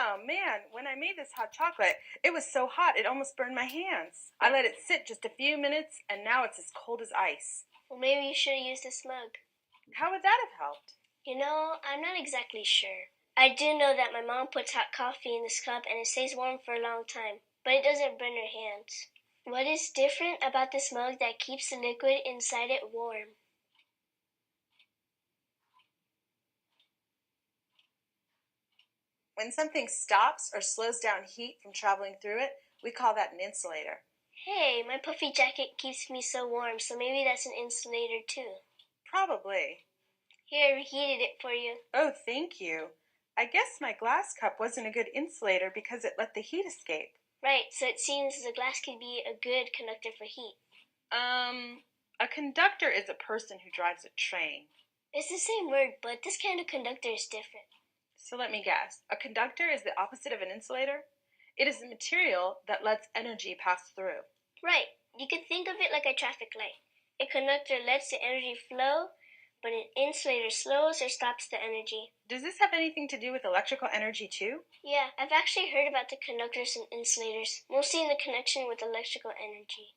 Oh, man, when I made this hot chocolate, it was so hot it almost burned my hands. I let it sit just a few minutes, and now it's as cold as ice. Well, maybe you should have used this mug. How would that have helped? I'm not exactly sure. I do know that my mom puts hot coffee in this cup and it stays warm for a long time, but it doesn't burn her hands. What is different about this mug that keeps the liquid inside it warm? When something stops or slows down heat from traveling through it, we call that an insulator. Hey, my puffy jacket keeps me so warm, so maybe that's an insulator too. Probably. Here, I reheated it for you. Oh, thank you. I guess my glass cup wasn't a good insulator because it let the heat escape. Right, so it seems the glass could be a good conductor for heat. A conductor is a person who drives a train. It's the same word, but this kind of conductor is different. So let me guess. A conductor is the opposite of an insulator? It is a material that lets energy pass through. Right. You could think of it like a traffic light. A conductor lets the energy flow, but an insulator slows or stops the energy. Does this have anything to do with electrical energy too? Yeah, I've actually heard about the conductors and insulators, mostly in the connection with electrical energy.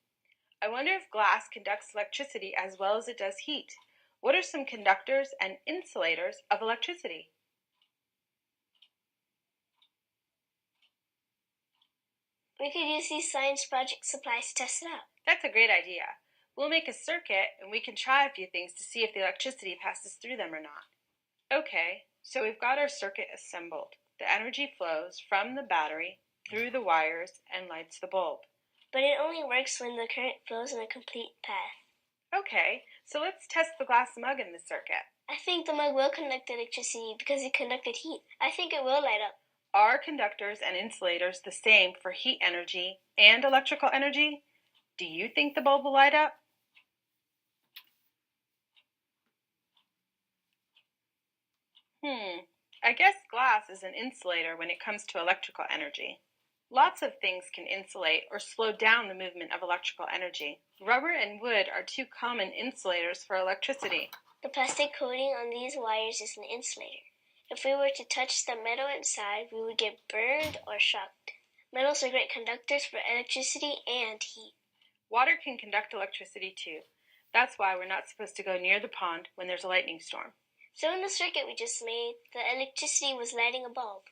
I wonder if glass conducts electricity as well as it does heat. What are some conductors and insulators of electricity? We could use these science project supplies to test it out. That's a great idea. We'll make a circuit and we can try a few things to see if the electricity passes through them or not. Okay, so we've got our circuit assembled. The energy flows from the battery through the wires and lights the bulb. But it only works when the current flows in a complete path. Okay, so let's test the glass mug in the circuit. I think the mug will conduct electricity because it conducted heat. I think it will light up. Are conductors and insulators the same for heat energy and electrical energy? Do you think the bulb will light up? I guess glass is an insulator when it comes to electrical energy. Lots of things can insulate or slow down the movement of electrical energy. Rubber and wood are two common insulators for electricity. The plastic coating on these wires is an insulator. If we were to touch the metal inside, we would get burned or shocked. Metals are great conductors for electricity and heat. Water can conduct electricity too. That's why we're not supposed to go near the pond when there's a lightning storm. So in the circuit we just made, the electricity was lighting a bulb.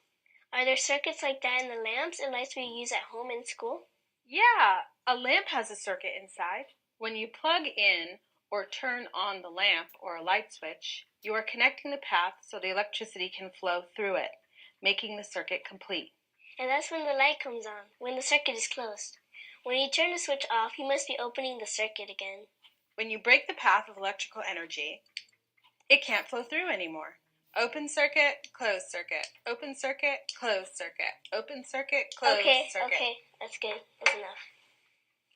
Are there circuits like that in the lamps and lights we use at home and school? Yeah, a lamp has a circuit inside. When you plug in or turn on the lamp or a light switch, you are connecting the path so the electricity can flow through it, making the circuit complete. And that's when the light comes on, when the circuit is closed. When you turn the switch off, you must be opening the circuit again. When you break the path of electrical energy, it can't flow through anymore. Open circuit, closed circuit. Open circuit, closed circuit. Open circuit, closed circuit. Okay, that's good. That's enough.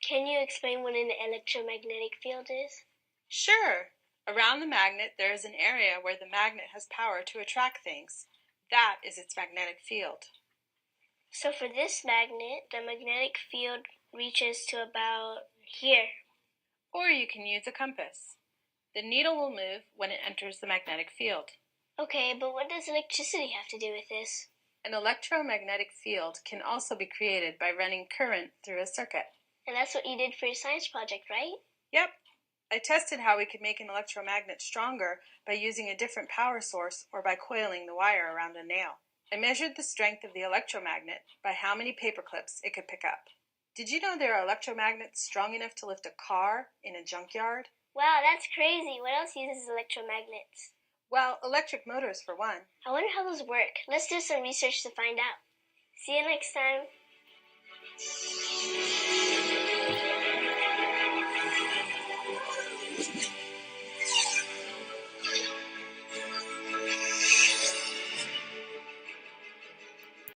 Can you explain what an electromagnetic field is? Sure. Around the magnet, there is an area where the magnet has power to attract things. That is its magnetic field. So for this magnet, the magnetic field reaches to about here. Or you can use a compass. The needle will move when it enters the magnetic field. Okay, but what does electricity have to do with this? An electromagnetic field can also be created by running current through a circuit. And that's what you did for your science project, right? Yep. I tested how we could make an electromagnet stronger by using a different power source or by coiling the wire around a nail. I measured the strength of the electromagnet by how many paper clips it could pick up. Did you know there are electromagnets strong enough to lift a car in a junkyard? Wow, that's crazy. What else uses electromagnets? Well, electric motors for one. I wonder how those work. Let's do some research to find out. See you next time.